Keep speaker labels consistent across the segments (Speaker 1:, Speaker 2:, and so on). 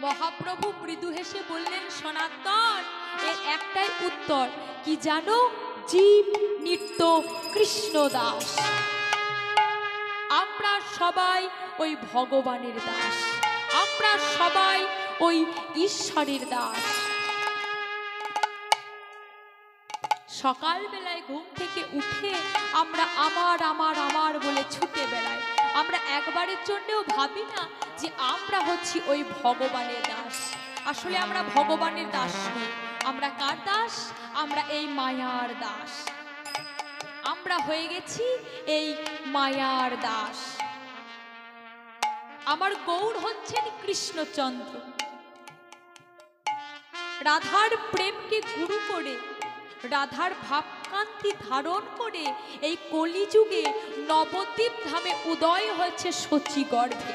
Speaker 1: মহাপ্রভু মৃদু হেসে বললেন, সনাতন, এর একটাই উত্তর কি জানো? জীব নিত্য কৃষ্ণ দাস। আমরা সবাই ওই ভগবানের দাস, আমরা সবাই ওই ঈশ্বরের দাস। সকালবেলায় ঘুম থেকে উঠে আমরা আমার আমার আমার বলে ছুটে বেড়াই। আমরা একবারের জন্যও ভাবি না যে আমরা হচ্ছি ওই ভগবানের দাস। আসলে আমরা ভগবানের দাস নই। আমরা কার দাস? আমরা এই মায়ার দাস। আমরা হয়ে গেছি এই মায়ার দাস। আমার গৌর হচ্ছেন কৃষ্ণচন্দ্র। রাধার প্রেমকে গুরু করে, রাধার ভাবকান্তি ধারণ করে এই কলিযুগে নবদ্বীপ ধামে উদয় হয়েছে শচী গর্ভে।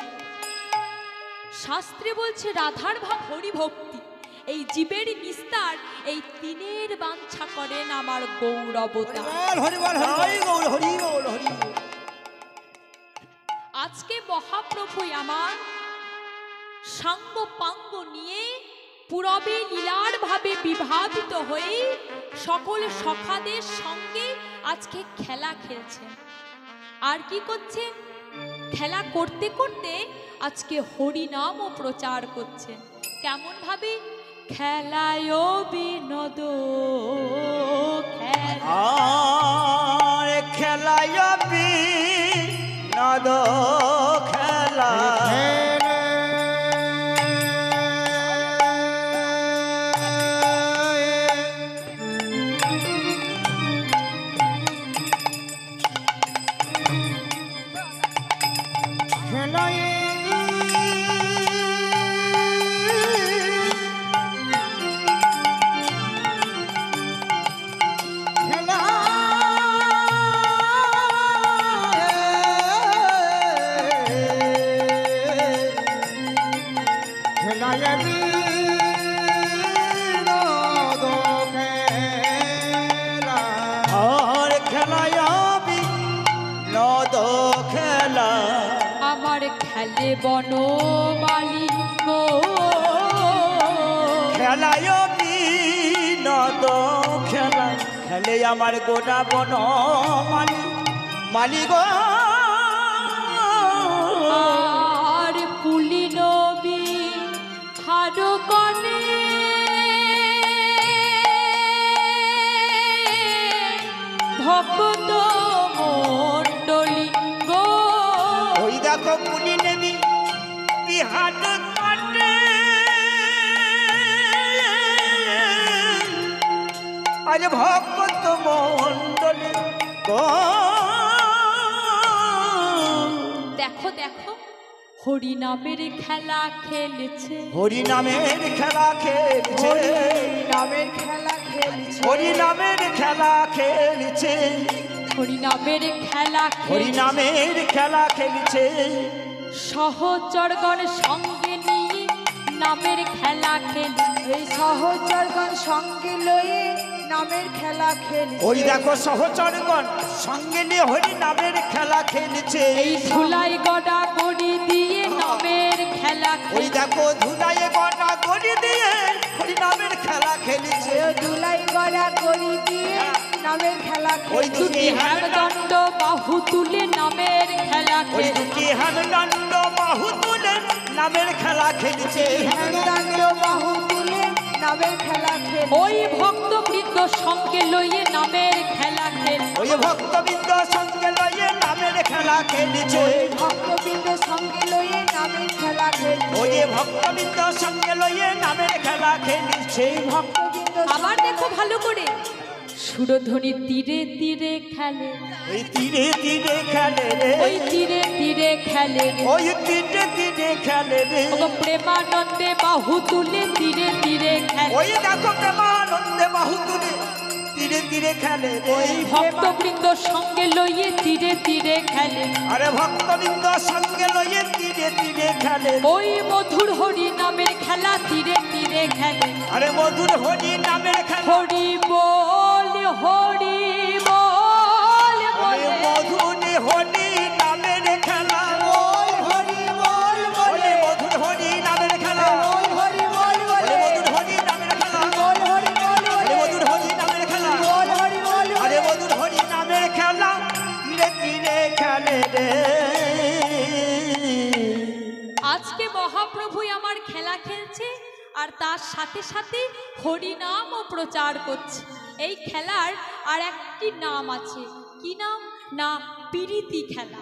Speaker 1: শাস্ত্রে বলছে রাধার ভাব হরিভক্তি, এই জীবের নিস্তার, এই তিনের বাঞ্ছা করেন আমার গৌর অবতার। আজকে মহাপ্রভুই আমার সাঙ্গ পাঙ্গ নিয়ে পূরবে লীলার ভাবে বিভাবিত হয়ে সকল সখাদের সঙ্গে আজকে খেলা খেলছেন। আর কি করছেন? খেলা করতে করতে আজকে হরিনামও প্রচার করছেন। কেমন ভাবে? খেলায় বিনোদ,
Speaker 2: খেলায় বিনোদ, খেলা
Speaker 1: খেলে বনমালী গো,
Speaker 2: খেলায় বিনোদ খেলা, খেলে আমার গোটা বনমালী মালি গো।
Speaker 1: আর পুলি নবী হারো কনে ভক্ত মণ্ডলী গো।
Speaker 2: ওই দেখো পুলি নেবি বিহার কাটে, আজ ভক্ত মণ্ডলী গো।
Speaker 1: দেখো দেখো হরিনামের খেলা খেলেছে,
Speaker 2: হরিনামের খেলা খেলছে,
Speaker 1: নামের খেলা খেলেছে,
Speaker 2: হরিনামের খেলা খেলছে,
Speaker 1: হরিনামের খেলা,
Speaker 2: হরিনামের খেলা খেলছে।
Speaker 1: সহচরগণ সঙ্গে নিয়ে নামের খেলা খেলছে, সহচরগণ সঙ্গে লয়ে নামের খেলা খেলছে।
Speaker 2: ওই দেখো সহচরগণ সঙ্গে নিয়ে হরি নামের খেলা খেলছে।
Speaker 1: এই ধুলাই গড়া গড়ি দিয়ে নামের খেলা,
Speaker 2: ওই দেখো ধুলাই গড়া গড়ি দিয়ে হরি নামের খেলা খেলছে।
Speaker 1: ধুলাই গড়া গড়ি দিয়ে নামের খেলা,
Speaker 2: ওই দুটি
Speaker 1: দণ্ড বাহু তুলে নামের খেলা,
Speaker 2: ওই দুটি দণ্ড বাহু তুলে নামের খেলা খেলছে,
Speaker 1: দণ্ড বাহু তুলে নামের খেলা খেল। ওই ভক্তবৃন্দ সঙ্গে লইয়ে নামের খেলা খেল,
Speaker 2: ওই ভক্তবৃন্দ সঙ্গে লইয়ে নামের খেলা খেলছে,
Speaker 1: ভক্তবৃন্দ সঙ্গে লইয়ে নামের খেলা খেল।
Speaker 2: ওই ভক্তবৃন্দ সঙ্গে লইয়ে নামের খেলা খেলছে।
Speaker 1: ভক্তবৃন্দ আবার দেখো ভালো করে, সুরধ্বনি তীরে তীরে খেলে,
Speaker 2: ওই তীরে তীরে খেলে রে,
Speaker 1: ওই তীরে তীরে খেলে,
Speaker 2: ওই তীরে তীরে খেলে রে।
Speaker 1: প্রেমানন্দে বাহু তুলে তীরে তীরে খেলে,
Speaker 2: ওই দেখো প্রেমানন্দে বাহু তুলে তীরে তীরে খেলে রে।
Speaker 1: ওই ভক্তবৃন্দ সঙ্গে লইয়ে তীরে তীরে খেলে,
Speaker 2: আরে ভক্তবৃন্দ সঙ্গে লইয়ে তীরে তীরে খেলে।
Speaker 1: ওই মধুর হরি নামের খেলা তীরে তীরে খেলে,
Speaker 2: আরে মধুর হরি নামের খেলা।
Speaker 1: হরি বল হরি বল বলে,
Speaker 2: মধুর হরি নামের খেলা, হরি বল বলে মধুর হরি নামের খেলা,
Speaker 1: মহাপ্রভুই আমার খেলা খেলছে আর তার সাথে সাথে হরিনামও প্রচার করছে। এই খেলার আর একটি নাম আছে, কি নাম? না পিরিতি খেলা।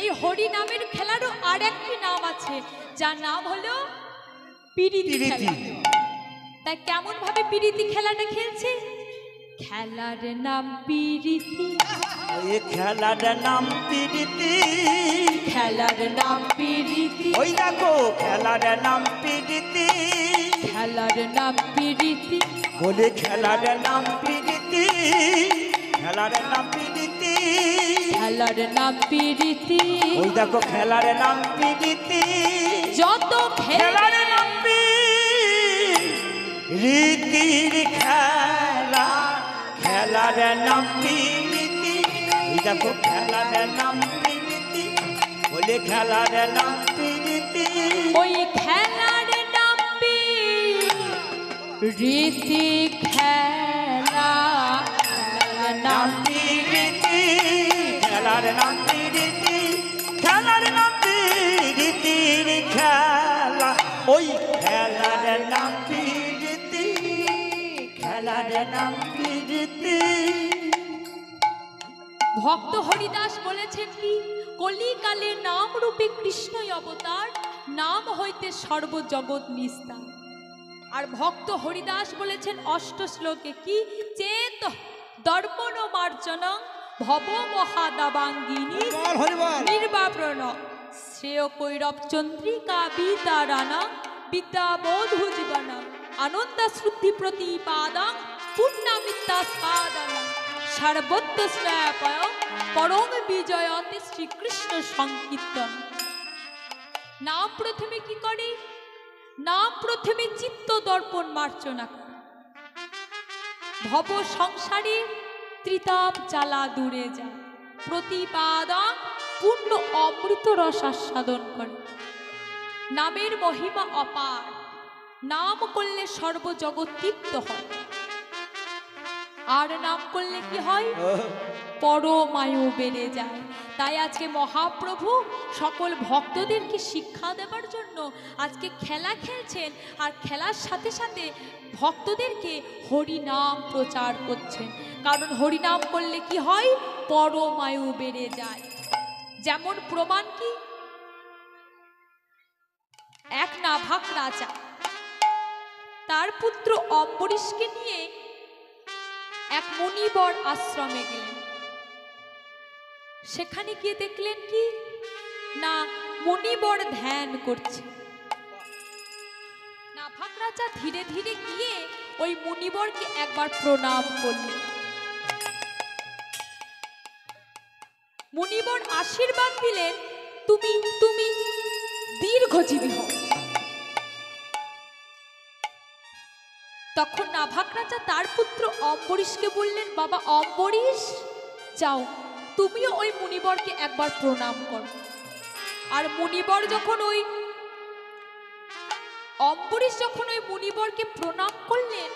Speaker 1: এই হরিনামের খেলারও আর একটি নাম আছে, যার নাম হলো পিরিতি খেলা। তাই কেমন ভাবে পিরিতি খেলাটা খেলছে? খেলার নাম পিরিতি,
Speaker 2: ওই খেলার নাম পিরিতি,
Speaker 1: খেলার নাম পিরিতি,
Speaker 2: ওই দেখো খেলার নাম পিরিতি,
Speaker 1: খেলার নাম পিরিতি,
Speaker 2: বলে খেলার নাম পিরিতি, খেলার নাম পিরিতি,
Speaker 1: খেলার নাম পিরিতি,
Speaker 2: ওই দেখো খেলার নাম পিরিতি,
Speaker 1: যত
Speaker 2: খেলার
Speaker 1: খেলার
Speaker 2: নাম রীতির খেলা, খেলার নাম পিরিতি, ওই দেখো খেলার নাম পিরিতি, বলে খেলার নাম পিরিতি,
Speaker 1: ওই খেলার নাম পিরিতি খেলা, খেলার নাম
Speaker 2: নাম পিরিতি, খেলার নাম পিরিতি, খেলার নাম পিরিতির খেলা, ওই খেলার নাম পিরিতি, খেলার নাম পিরিতি।
Speaker 1: ভক্ত হরিদাস বলেছেন কি, কলিকালে নাম রূপে কৃষ্ণই অবতার, নাম হইতে সর্বজগৎ নিস্তার। আর ভক্ত হরিদাস বলেছেন অষ্ট শ্লোকে কি, চেত দর্পণ মার্জন ভব মহাদাবাঙ্গিনী নির্বাপ্রণ শ্রেয় কৈরব চন্দ্রিকা বিতারানা বিদ্যাবোধ জীবনা আনন্দ শ্রুতি প্রতিপাদং পূর্ণামিত্তা সাধনা সর্বত্র শ্রেয়পয় পরম বিজয়তে শ্রীকৃষ্ণ সংকীর্তন। নাম প্রথমে কি করে? নাম প্রথমে চিত্ত দর্পণ মার্জনা করে, ভব সংসারে ত্রিতাপ জ্বালা দূরে যায়, প্রতিপাদং পূর্ণ অমৃত রস আস্বাদন করে। নামের মহিমা অপার, নাম করলে সর্বজগৎ তৃপ্ত হয়। আর নাম করলে কি হয়? পরমায়ু বেড়ে যায়। তাই আজকে মহাপ্রভু সকল ভক্তদেরকে শিক্ষা দেবার জন্য আজকে খেলা খেলছেন, আর খেলার সাথে সাথে ভক্তদেরকে হরিনাম প্রচার করছেন। কারণ হরিনাম করলে কি হয়? পরমায়ু বেড়ে যায়। যেমন প্রমাণ কি, এক নাভাক রাজা তার পুত্র অম্বরীশকে নিয়ে এক মুনিবর আশ্রমে গেলেন। সেখানে গিয়ে দেখলেন কি না, মুনিবর ধ্যান করছে। নাভাক রাজা ধীরে ধীরে গিয়ে ওই মুনিবরকে একবার প্রণাম করলেন। মুনিবর আশীর্বাদ দিলেন, তুমি তুমি দীর্ঘজীবী হও। তখন নাভাক রাজা তার পুত্র অম্বরীশকে বললেন, বাবা অম্বরীশ, যাও তুমিও ওই মুনিবরকে একবার প্রণাম করো। আর মুনিবর যখন ওই অম্বরীশ যখন ওই মুনিবরকে প্রণাম করলেন,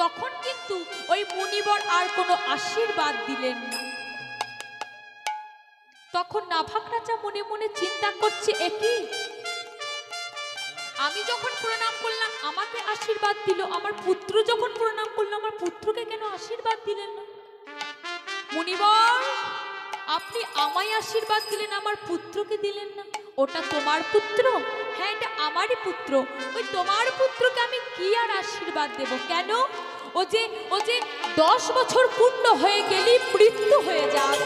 Speaker 1: তখন কিন্তু ওই মুনিবর আর কোনো আশীর্বাদ দিলেন না। তখন নাভাক রাজা মনে মনে চিন্তা করছে, একই আমি যখন প্রণাম করলাম আমাকে আশীর্বাদ দিল, আমার পুত্র যখন প্রণাম করলো আমার পুত্রকে কেন আশীর্বাদ দিলেন না? মুনিবর, আপনি আমায় আশীর্বাদ দিলেন, আমার পুত্রকে দিলেন না। ওটা তোমার পুত্র? হ্যাঁ, এটা আমারই পুত্র। ওই তোমার পুত্রকে আমি কি আর আশীর্বাদ দেব? কেন? ও যে 10 বছর পূর্ণ হয়ে গেলেই মৃত্যু হয়ে যায়।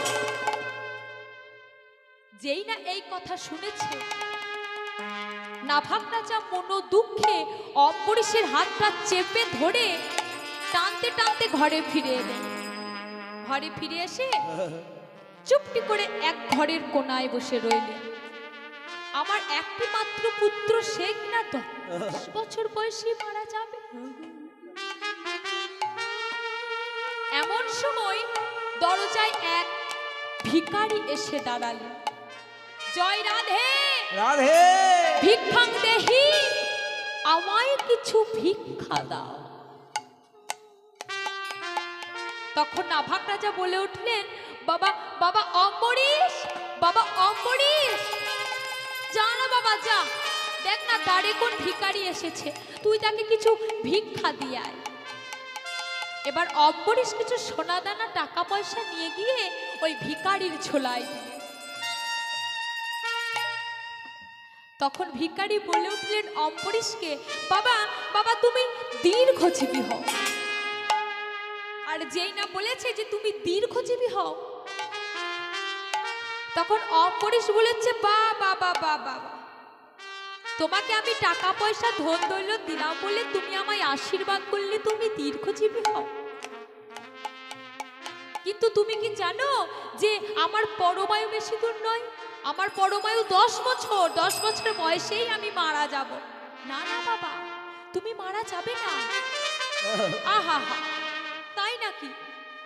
Speaker 1: যেই না এই কথা শুনেছে, নাভাক রাজা মনো দুঃখে অম্বরীশের হাতটা চেপে ধরে টানতে টানতে ঘরে ফিরে এলেন। ঘরে ফিরে এসে চুপটি করে এক ঘরের কোনায় বসে রইলেন। আমার একটি মাত্র পুত্র, সে কিনা 10 বছর বয়সে মারা যাবে। এমন সময় দরজায় এক ভিখারি এসে দাঁড়ালেন। জয় রাধে
Speaker 2: রাধে,
Speaker 1: ভিক্ষাং দেহি, আমায় কিছু ভিক্ষা দাও। তখন নাভাক রাজা বলে উঠলেন, বাবা বাবা অম্বরীশ, বাবা অম্বরীশ, যা না বাবা যা, দেখ না দ্বারে কোন ভিখারি এসেছে, তুই তাকে কিছু ভিক্ষা দিয়ে আয়। এবার অম্বরীশ কিছু সোনা দানা টাকা পয়সা নিয়ে গিয়ে ওই ভিখারির ঝোলায় দিলেন। তখন ভিখারি বলে উঠলেন অম্বরীশকে, বাবা বাবা তুমি দীর্ঘজীবী হও। আর যেই না বলেছে যে তুমি দীর্ঘজীবী হও, তখন অম্বরীশ বলেছে বাবা বাবা বাবা, তোমাকে আমি টাকা পয়সা ধন দৌলত দিলাম বলে তুমি আমায় আশীর্বাদ করলে তুমি দীর্ঘজীবী হও, কিন্তু তুমি কি জানো যে আমার পরমায়ু বেশি দূর নয়, আমার পরমায়ু 10 বছর, 10 বছর বয়সেই আমি মারা যাব। না না বাবা, তুমি মারা যাবে না। আহা হা, তাই নাকি?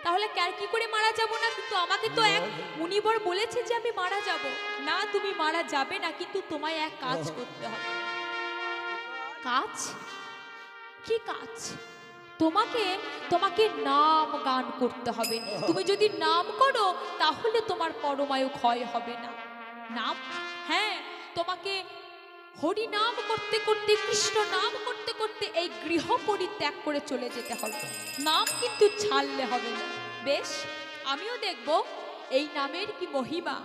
Speaker 1: তাহলে কি করে মারা যাব না? কিন্তু আমাকে তো এক মুনিবর বলেছে যে আমি মারা যাব। না, তুমি মারা যাবে না, কিন্তু তোমায় এক কাজ করতে হবে। কাজ? কি কাজ? তোমাকে তোমাকে নাম গান করতে হবে। তুমি যদি নাম করো তাহলে তোমার পরমায়ু ক্ষয় হবে না। নাম? হ্যাঁ, তোমাকে হরি নাম করতে করতে, কৃষ্ণ নাম করতে করতে এই গৃহ পরিত্যাগ করে চলে যেতে হবে। নাম কিন্তু ছাড়লে হবে না। বেশ, আমিও দেখব এই নামের কি মহিমা,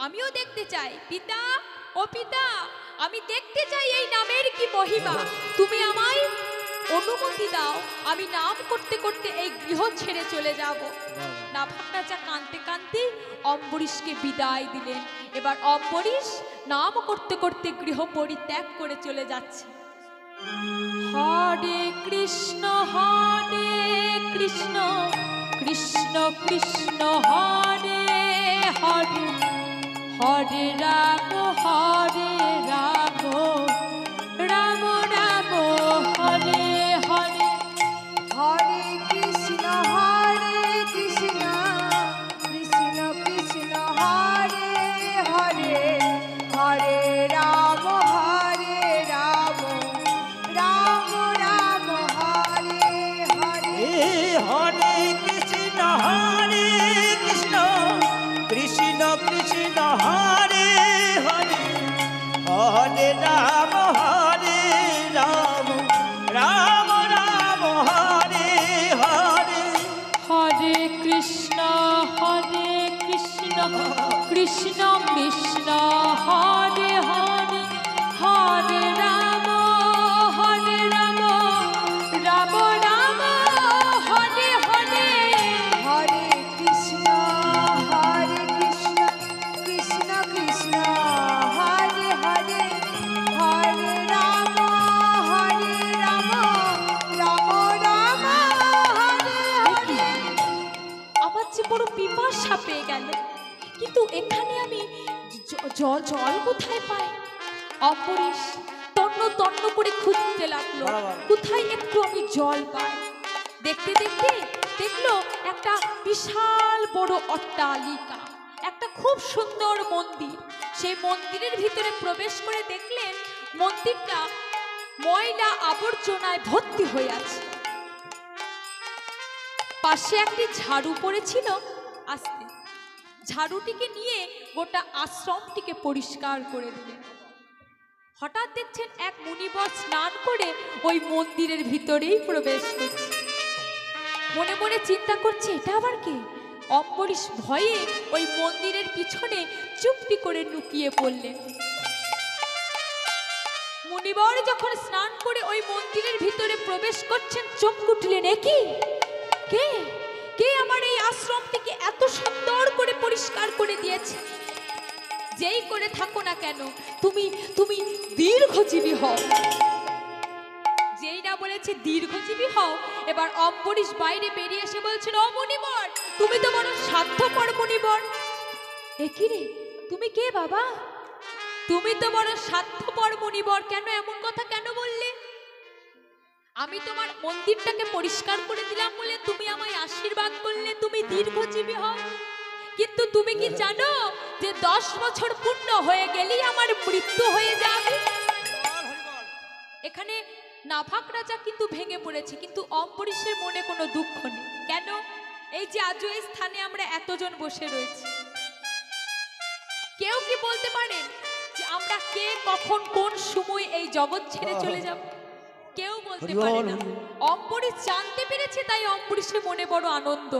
Speaker 1: আমিও দেখতে চাই। পিতা, ও পিতা, আমি দেখতে চাই এই নামের কি মহিমা। তুমি আমায় অনুমতি দাও, আমি নাম করতে করতে এই গৃহ ছেড়ে চলে যাব। নাভাগ রাজা কাঁদতে কাঁদতে অম্বরীশকে বিদায় দিলেন। এবার অম্বরীশ নাম করতে করতে গৃহ পরিত্যাগ করে চলে যাচ্ছে। হরে কৃষ্ণ কৃষ্ণ কৃষ্ণ হরে হরে, হরে রাম রাম রাম হরে হরে।
Speaker 3: হরে কৃষ্ণ কৃষ্ণ কৃষ্ণ হরে হরে, হরে রাম রাম রাম হরে হরে।
Speaker 2: হরে কৃষ্ণ কৃষ্ণ কৃষ্ণ কৃষ্ণ হরে হরে, হরে রাম রাম রাম হরে হরে।
Speaker 1: হরে কৃষ্ণ কৃষ্ণ কৃষ্ণ হরে হরে, হরে রাম রাম রাম হরে হরে।
Speaker 3: হরে কৃষ্ণ কৃষ্ণ কৃষ্ণ হরে হরে, হরে রাম রাম রাম হরে হরে।
Speaker 1: আমার যে বড় পিপাসা পেয়ে গেল, কিন্তু এখানে আমি জল কোথায় পাই? অম্বরীশ তন্ন তন্ন করে খুঁজতে লাগলো, কোথায় একটু আমি জল পাই। দেখতে দেখতে দেখলো একটা বিশাল বড় অট্টালিকা, একটা খুব সুন্দর মন্দির। সেই মন্দিরের ভিতরে প্রবেশ করে দেখলেন মন্দিরটা ময়লা আবর্জনায় ভর্তি হয়ে আছে। পাশে একটি ঝাড়ু পড়েছিল। আস্তে ঝাড়ুটিকে নিয়ে গোটা আশ্রমটিকে পরিষ্কার করে দিলেন। হঠাৎ দেখছেন এক মুনিবর স্নান করে ওই মন্দিরের ভিতরেই প্রবেশ করছে। মনে মনে চিন্তা করছে, এটা আবার কে? অম্বরীশ ভয়ে ওই মন্দিরের পিছনে চুপটি করে লুকিয়ে পড়লেন। মুনিবর যখন স্নান করে ওই মন্দিরের ভিতরে প্রবেশ করছেন, চোখ উঠলেন, একি কে কে আমার এই আশ্রমটিকে এত সুন্দর করে পরিষ্কার করে দিয়েছে? যেই করে থাকো না কেন, তুমি তুমি দীর্ঘজীবী হও। যেই না বলেছে দীর্ঘজীবী হও, এবার অম্বরীশ বাইরে বেরিয়ে এসে বলছেন, ও মুনিবর, তুমি তো বড় স্বার্থপর মুনিবর। একি রে, তুমি কে বাবা? তুমি তো বড় স্বার্থপর মুনিবর। কেন এমন কথা কেন বললে? আমি তোমার মন্দিরটাকে পরিষ্কার করে দিলাম বলে তুমি আমায় আশীর্বাদ করলে তুমি দীর্ঘজীবী হও, কিন্তু তুমি কি জানো যে 10 বছর পূর্ণ হয়ে গেলেই আমার মৃত্যু হয়ে যাবে? এখানে নাভাগ রাজা কিন্তু ভেঙে পড়েছে, কিন্তু অম্বরীশের মনে কোনো দুঃখ নেই। কেন? এই যে আজও এই স্থানে আমরা এতজন বসে রয়েছি, কেউ কি বলতে পারেন যে আমরা কে কখন কোন সময় এই জগৎ ছেড়ে চলে যাব কেউ বলতে পারে না। অম্বরীশ জানতে পেরেছে, তাই অম্বরীশের মনে বড় আনন্দ।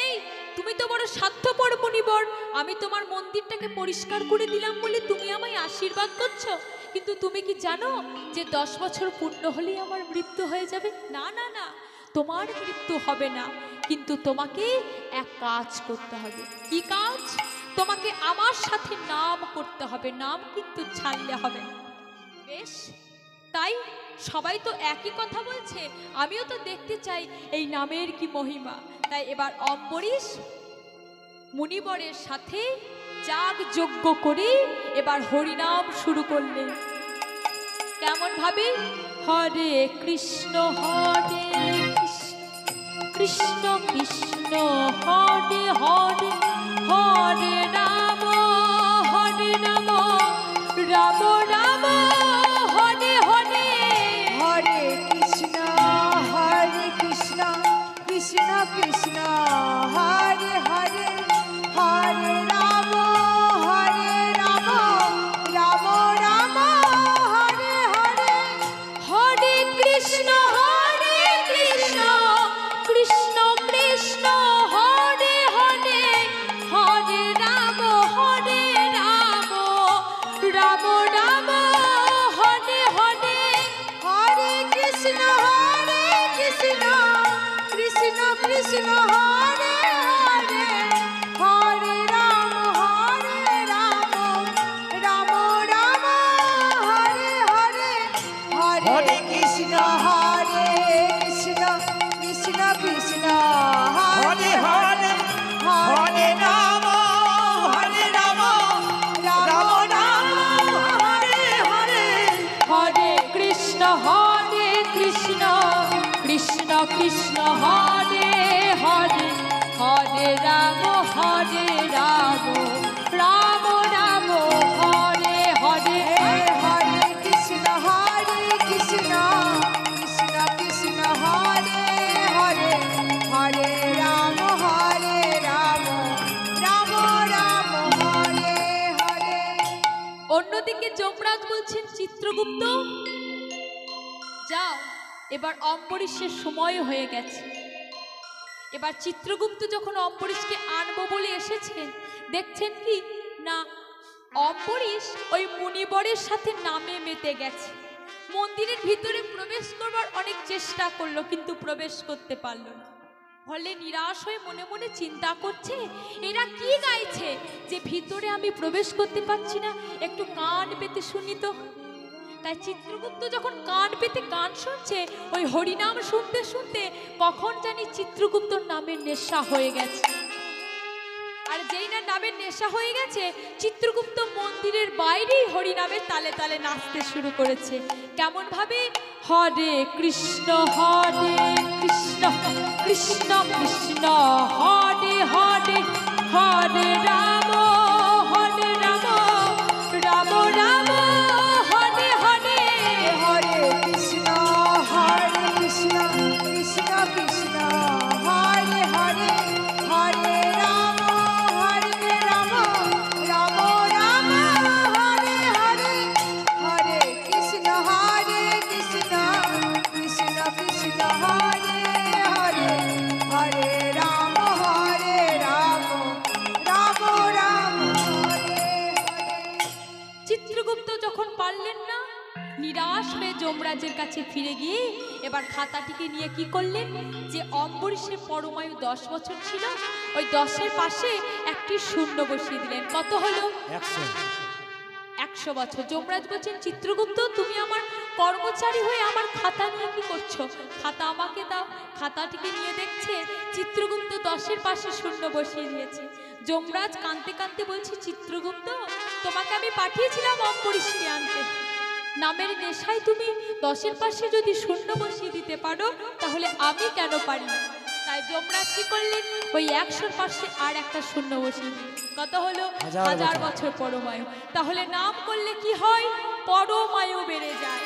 Speaker 1: এই তুমি তো বড় স্বার্থপর মুনিবর, আমি তোমার মন্দিরটাকে পরিষ্কার করে দিলাম বলে তুমি আমায় আশীর্বাদ করছো, কিন্তু তুমি কি জানো যে 10 বছর পূর্ণ হলেই আমার মৃত্যু হয়ে যাবে? না না না, তোমার মৃত্যু হবে না, কিন্তু তোমাকে এক কাজ করতে হবে। কি কাজ? তোমাকে আমার সাথে নাম করতে হবে, নাম কিন্তু ছাড়লে হবে না। বেশ, তাই সবাই তো একই কথা বলছে, আমিও তো দেখতে চাই এই নামের কি মহিমা। তাই এবার অম্বরীশ মুনিবরের সাথে যাগ যজ্ঞ করে এবার হরিনাম শুরু করলেন। কেমন ভাবে? হরে কৃষ্ণ কৃষ্ণ কৃষ্ণ হরে হরে, হরে রাম রাম রাম হরে হরে।
Speaker 3: হরে কৃষ্ণ কৃষ্ণ কৃষ্ণ হরে হরে, হরে রাম রাম রাম হরে হরে।
Speaker 1: হরে কৃষ্ণ কৃষ্ণ কৃষ্ণ হরে হরে, হরে রাম রাম রাম হরে হরে।
Speaker 3: হরে কৃষ্ণ কৃষ্ণ কৃষ্ণ হরে হরে, হরে রাম রাম রাম হরে হরে। হরে কৃষ্ণ কৃষ্ণ কৃষ্ণ
Speaker 2: হরে হরে হরে রাম রাম রাম হরে হরে।
Speaker 1: হরে কৃষ্ণ কৃষ্ণ কৃষ্ণ কৃষ্ণ হরে হরে, হরে রাম রাম রাম হরে হরে।
Speaker 3: হরে কৃষ্ণ কৃষ্ণ কৃষ্ণ হরে হরে, হরে রাম রাম রাম হরে হরে।
Speaker 1: অন্যদিকে যমরাজ বলছেন, চিত্রগুপ্ত যাও, এবার অম্বরীশের সময় হয়ে গেছে। এবার চিত্রগুপ্ত যখন অম্বরীশকে আনবো বলে এসেছেন, দেখছেন কি না অম্বরীশ ওই মুনিবরের সাথে নামে মেতে গেছে। মন্দিরের ভিতরে প্রবেশ করবার অনেক চেষ্টা করলো, কিন্তু প্রবেশ করতে পারল না। ফলে নিরাশ হয়ে মনে মনে চিন্তা করছে, এরা কি গাইছে যে ভিতরে আমি প্রবেশ করতে পারছি না, একটু কান পেতে শুনি তো। তাই চিত্রগুপ্ত যখন কান পেতে গান শুনছে, ওই হরিনাম শুনতে শুনতে কখন জানি চিত্রগুপ্তর নামের নেশা হয়ে গেছে। আর যেই না নামের নেশা হয়ে গেছে, চিত্রগুপ্ত মন্দিরের বাইরেই হরিনামের তালে তালে নাচতে শুরু করেছে। কেমন ভাবে? হরে কৃষ্ণ কৃষ্ণ কৃষ্ণ কৃষ্ণ হরে হরে, হরে রাম রাম রাম হরে হরে।
Speaker 3: হরে কৃষ্ণ কৃষ্ণ কৃষ্ণ হরে হরে, হরে রাম রাম রাম হরে হরে। হরে কৃষ্ণ কৃষ্ণ কৃষ্ণ হরে হরে, হরে রাম রাম রাম হরে হরে।
Speaker 1: চিত্রগুপ্ত যখন পারলেন না, নিরাশ হয়ে যমরাজের কাছে ফিরে গিয়ে এবার খাতাটিকে নিয়ে কি করলেন, যে অম্বরীশের পরমায়ু 10 বছর ছিল, ওই 10-এর পাশে একটি শূন্য বসিয়ে দিলেন। কত হলো? 100 বছর। যমরাজ বলছেন, চিত্রগুপ্ত তুমি আমার কর্মচারী হয়ে আমার খাতা নিয়ে কি করছো? খাতা আমাকে দাও। খাতাটিকে নিয়ে দেখছে চিত্রগুপ্ত 10-এর পাশে শূন্য বসিয়ে দিয়েছে। যমরাজ কাঁদতে কাঁদতে বলছে, চিত্রগুপ্ত তোমাকে আমি পাঠিয়েছিলাম অম্বরীশকে আনতে, নামের নেশায় তুমি 10-এর পাশে যদি শূন্য বসিয়ে দিতে পারো, তাহলে আমি কেন পারি না? তাই যমরাজ কি করলেন, ওই 100-র পাশে আর একটা শূন্য বসিয়ে দিলেন। কত হলো? 1000 বছর পরমায়ু। তাহলে নাম করলে কি হয়? পরমায়ু বেড়ে যায়।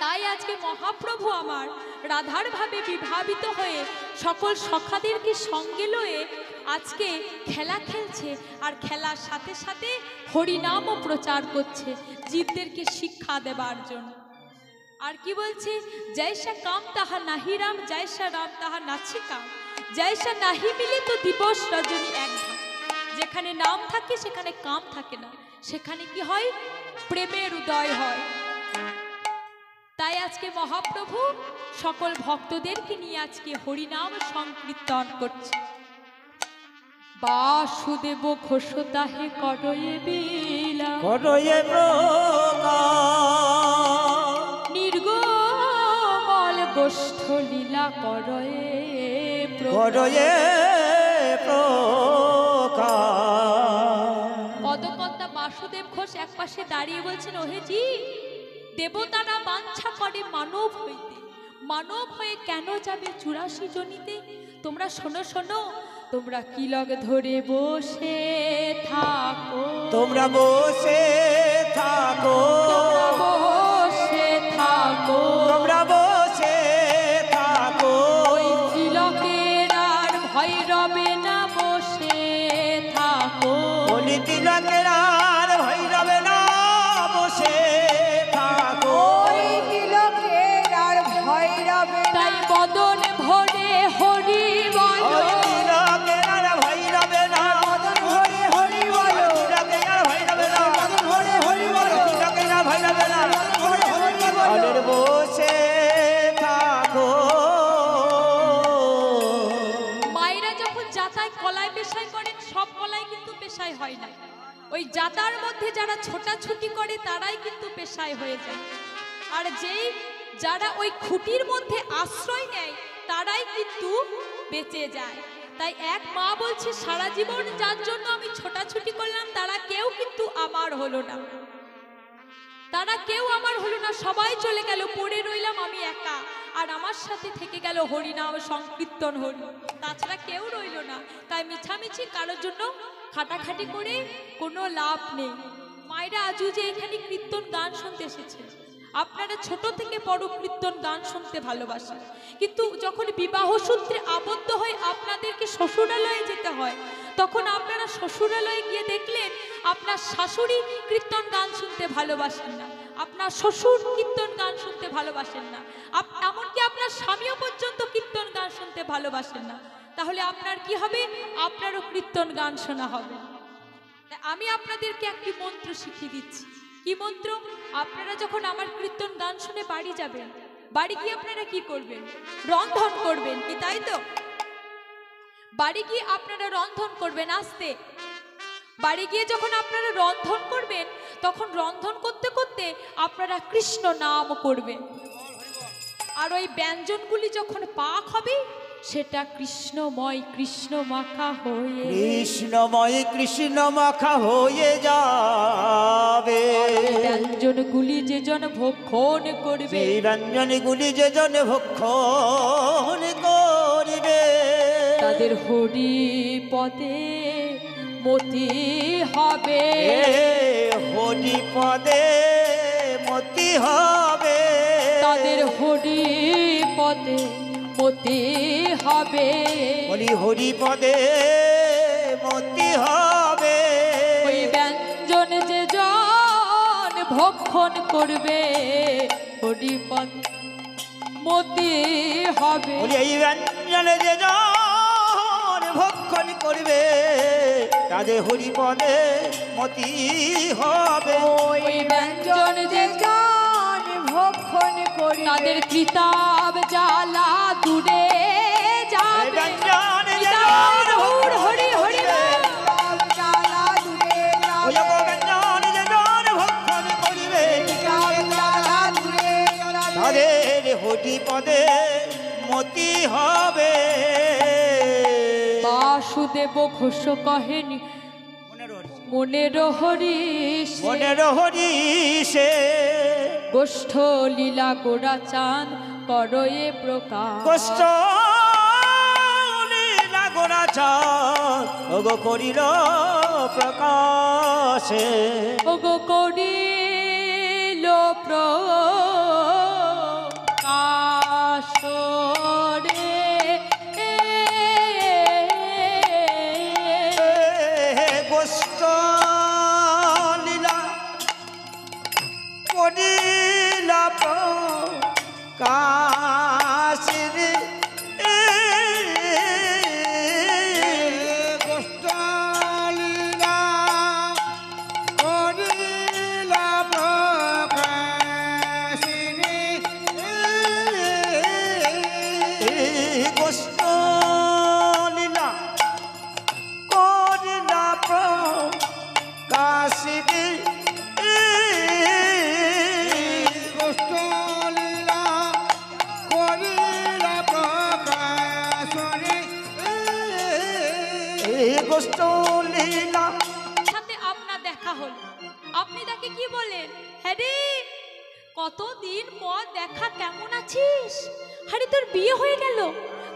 Speaker 1: তাই আজকে মহাপ্রভু আমার রাধার ভাবে বিভাবিত হয়ে সকল সখাদেরকে সঙ্গে লয়ে আজকে খেলা খেলছে, আর খেলার সাথে সাথে হরিনামও প্রচার করছে জীবদেরকে শিক্ষা দেবার জন্য। আর কি বলছে, জৈসা কাম তাহা নাহি রাম, জৈসা রাম তাহা নাছি কাম, জৈসা নাহি মিলে তো দিবস রজনী এক ধাম। যেখানে নাম থাকে সেখানে কাম থাকে না, সেখানে কি হয়, প্রেমের উদয় হয়। তাই আজকে মহাপ্রভু সকল ভক্তদেরকে নিয়ে আজকে হরিনাম সংকীর্তন করছে। বাসুদেব ঘোষ তাহে করয়ে লীলা,
Speaker 2: করয়ে
Speaker 1: নির্গমল গোষ্ঠ লীলা করয়ে
Speaker 2: করয়ে
Speaker 1: পদকর্তা বাসুদেব ঘোষ একপাশে দাঁড়িয়ে বলছেন, ওহে জি, দেবতারা বাঞ্ছা করে মানব হইতে, মানব হয়ে কেন যাবে 84 জনিতে? তোমরা শোনো শোনো, তোমরা কি লগ ধরে বসে থাকো,
Speaker 2: তোমরা বসে থাকো,
Speaker 1: তোমরা বসে থাকো,
Speaker 2: তোমরা বসে থাকো,
Speaker 1: ওই তিলকের আর ভয় রবে না, বসে থাকো,
Speaker 2: ওই তিলকের আর ভয় রবে না, বসে থাকো,
Speaker 3: ওই তিলকের আর ভয় রবে না।
Speaker 1: তাই বদন ভরে হরি বল,
Speaker 2: ওই তিলকের আর ভয় রবে না,
Speaker 3: মদন ভরে হরি বলো,
Speaker 2: তিলকের আর ভয় রবে না,
Speaker 3: মদন ভরে হরি বলো,
Speaker 2: তিলকের আর ভয় রবে না,
Speaker 3: মদন ভরে হরি বলো।
Speaker 2: ওদের বসে থাকো।
Speaker 1: মায়েরা যখন যাতায় কলাই পেশাই করেন, সব কলাই কিন্তু পেশাই হয় না, ওই যাতার মধ্যে যারা ছোটাছুটি করে তারাই কিন্তু পেশাই হয়ে যায়। আর যারা ওই খুঁটির মধ্যে আশ্রয় নেয় তারাই কিন্তু বেঁচে যায়। তাই এক মা বলছে, সারা জীবন যার জন্য আমি ছোটাছুটি করলাম তারা কেউ কিন্তু আমার হলো না, তারা কেউ আমার হলো না, সবাই চলে গেল, পড়ে রইলাম আমি একা, আর আমার সাথে থেকে গেল হরিনাম সংকীর্তন হরি, তাছাড়া কেউ রইল না। তাই মিছামিছি কারোর জন্য খাটাখাটি করে কোনো লাভ নেই। মায়েরা আজও যে এখানে কীর্তন গান শুনতে এসেছে, আপনারা ছোট থেকে বড় কীর্তন গান শুনতে ভালোবাসেন, কিন্তু যখন বিবাহ সূত্রে আবদ্ধ হয়ে আপনাদেরকে শ্বশুরালয়ে যেতে হয়, তখন আপনারা শ্বশুরালয়ে গিয়ে দেখলেন আপনার শাশুড়ি কীর্তন গান শুনতে ভালোবাসেন না, আপনার শ্বশুর কীর্তন গান শুনতে ভালোবাসেন না, এমনকি আপনার স্বামীও পর্যন্ত কীর্তন গান শুনতে ভালোবাসেন না। তাহলে আপনার কি হবে? আপনারও কীর্তন গান শোনা হবে। আমি আপনাদেরকে একটি মন্ত্র শিখিয়ে দিচ্ছি। কি মন্ত্র? আপনারা যখন আমার কীর্তন গান শুনে বাড়ি যাবেন, বাড়ি গিয়ে আপনারা কি করবেন? রন্ধন করবেন, কি তাই তো? বাড়ি গিয়ে আপনারা রন্ধন করবেন আস্তে। বাড়ি গিয়ে যখন আপনারা রন্ধন করবেন, তখন রন্ধন করতে করতে আপনারা কৃষ্ণ নাম করবেন, আর ওই ব্যঞ্জনগুলি যখন পাক হবে সেটা কৃষ্ণময় কৃষ্ণ মাখা হয়ে,
Speaker 2: কৃষ্ণময় কৃষ্ণ মাখা হয়ে যাবে।
Speaker 1: ব্যঞ্জনগুলি যে জন ভক্ষণ করবে,
Speaker 2: সেই ব্যঞ্জনগুলি যে জন ভক্ষণ করিবে,
Speaker 1: তাদের হরি পদে মতি হবে,
Speaker 2: হরি পদে মতি হবে,
Speaker 1: তাদের হরি পদে মতি হবে,
Speaker 2: বলি হরি পদে মতি হবে।
Speaker 1: ওই ব্যঞ্জন যে জন ভক্ষণ করবে হরি পদ মতি হবে,
Speaker 2: বলি এই ব্যঞ্জনে যে জন ভক্ষণ করবে তাদের হরি পদে মতি হবে।
Speaker 1: ওই ব্যঞ্জন যে
Speaker 3: জন ভক্ষণ করি
Speaker 1: তাদের কিতাব জ্বালা দূরে যাবে,
Speaker 2: ব্যঞ্জন যে
Speaker 1: কিতাব
Speaker 2: জন
Speaker 1: দূর হরি হরি বল।
Speaker 3: জ্বালা দূরে
Speaker 2: ওই
Speaker 3: যাবে,
Speaker 2: ব্যঞ্জন যে জন ভক্ষণ করিবে
Speaker 3: জ্বালা দূরে যাবে,
Speaker 2: তাদের হরি পদে মতি হবে।
Speaker 1: বাসুদেব ঘোষ কহেন মনের হরিষ,
Speaker 2: মনের হরিষে
Speaker 1: গোষ্ঠ লীলা গোড়া চাঁদ করয়ে প্রকাশ,
Speaker 2: কষ্ট গোড়া চাঁদ ওগো করিল প্রকাশে,
Speaker 1: ওগো করিল প্রকাশ।
Speaker 2: কষ্ট লীলা।
Speaker 1: সাথে আপনার দেখা হলো, আপনি তাকে কি বলেন? হ্যাঁ রে, কতদিন পর দেখা, কেমন আছিস? আরে তোর বিয়ে হয়ে গেল,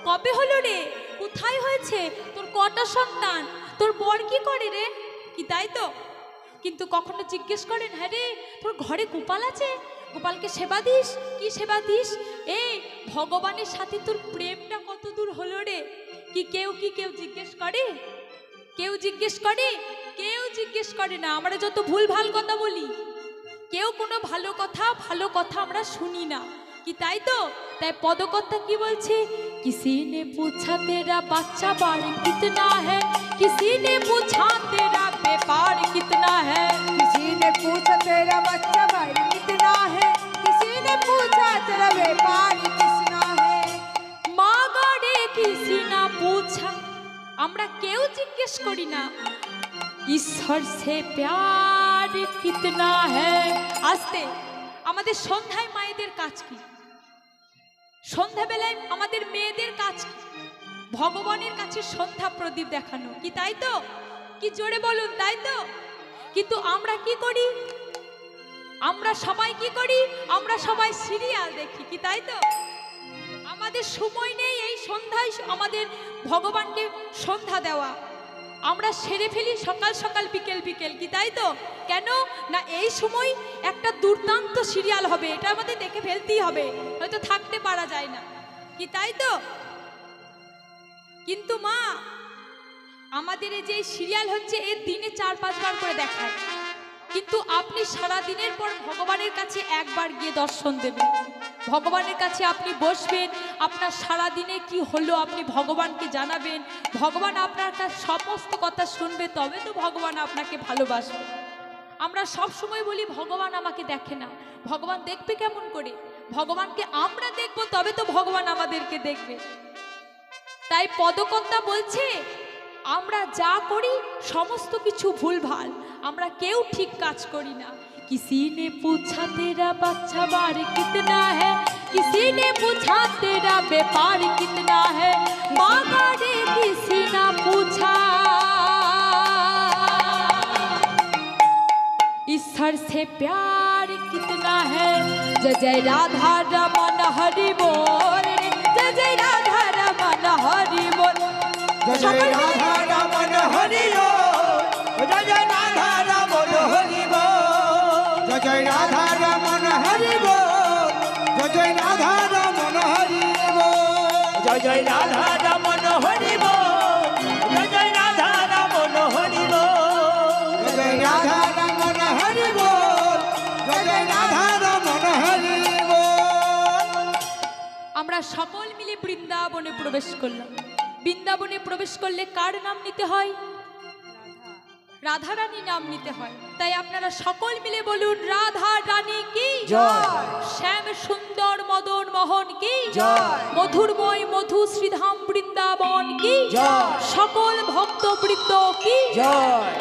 Speaker 1: কবে হলো রে? কোথায় হয়েছে? তোর কটা সন্তান? তোর বর কি করে রে? কি তাই তো? কিন্তু কখনো জিজ্ঞেস করেন, হ্যাঁ রে তোর ঘরে গোপাল আছে, গোপালকে সেবা দিস? কি সেবা দিস? এই ভগবানের সাথে তোর প্রেমটা কত দূর হলো রে? কি কেউ জিজ্ঞেস করে? কেউ জিজ্ঞেস করে? কেউ জিজ্ঞেস করে না। আমরা যত ভুল ভাল কথা বলি, কেউ কোনো ভালো কথা আমরা শুনি না, কি তাই তো? তাই পদকর্তা কি বলছে? কিসি নে পুছা তেরা বাচ্চা বাড়ি কিতনা হ্যায়, কিসি নে পুছা তেরা ব্যাপার কিতনা হ্যায়,
Speaker 3: किसी ने पूछा तेरा बच्चा भाई कितना है, किसी ने पूछा तेरा व्यापार कितना है।
Speaker 1: মা গড়ে কিসি না পুছা, আমরা কেউ জিজ্ঞেস করি না ঈশ্বর সে প্যার কিতনা হ্যায়। আসতে আমাদের সন্ধ্যায় মায়েদের কাজ কি? সন্ধ্যাবেলায় আমাদের মেয়েদের কাজ কি? ভগবানের কাছে সন্ধ্যা প্রদীপ দেখানো, কি তাই তো? কি জোরে বলুন, তাই তো? কিন্তু আমরা কি করি? আমরা সবাই কি করি? আমরা সবাই সিরিয়াল দেখি, কি তাই তো? আমাদের সময় নেই এই সন্ধ্যায় আমাদের ভগবানকে সন্ধ্যা দেওয়া। আমরা সেরে ফেলি সকাল সকাল, বিকেল বিকেল, কি তাই তো? কেন না এই সময় একটা দুর্দান্ত সিরিয়াল হবে, এটা আমাদের দেখে ফেলতেই হবে, হয়তো থাকতে পারা যায় না, কি তাই তো? কিন্তু মা, আমাদের এই যে সিরিয়াল হচ্ছে এর দিনে 4-5 বার করে দেখায়, কিন্তু আপনি সারা দিনের পর ভগবানের কাছে একবার গিয়ে দর্শন দেবেন, ভগবানের কাছে আপনি বসবেন, আপনার সারা দিনে কি হলো আপনি ভগবানকে জানাবেন, ভগবান আপনার কাছে সমস্ত কথা শুনবে, তবে তো ভগবান আপনাকে ভালোবাসবে। আমরা সব সময় বলি ভগবান আমাকে দেখে না, ভগবান দেখবে কেমন করে? ভগবানকে আমরা দেখব, তবে তো ভগবান আমাদেরকে দেখবে। তাই পদকর্তা বলছে আমরা যা করি সমস্ত কিছু ভুলভাল, আমরা কেউ ঠিক কাজ করি না। किसी ने पूछा तेरा बच्चा बार कितना है, किसी ने पूछा तेरा व्यापार कितना है, मांगा रे किसी ना पूछा ईश्वर से प्यार कितना है। जय जय राधा रमन हरि बोल, जय जय राधा रमन हरि बोल,
Speaker 2: जय जय राधा रमन हरि बोल, जय जय राधा रमन हरि बोल, जय जय राधा रमन हरि बोल, जय जय राधा रमन हरि बोल, जय जय राधा रमन हरि बोल, जय जय राधा रमन हरि बोल, जय जय राधा रमन हरि बोल, जय जय राधा रमन हरि बोल।
Speaker 1: আমরা সকল মিলে বৃন্দাবনে প্রবেশ করলাম। বৃন্দাবনে প্রবেশ করলে কার নাম নিতে হয়? রাধা রানী নাম নিতে হয়। তাই আপনারা সকল মিলে বলুন, রাধা রানী কি
Speaker 2: জয়।
Speaker 1: শ্যাম সুন্দর মদন মোহন কি
Speaker 2: জয়।
Speaker 1: মধুরময় মধু শ্রীধাম বৃন্দাবন কি
Speaker 2: জয়।
Speaker 1: সকল ভক্তবৃন্দ কি
Speaker 2: জয়।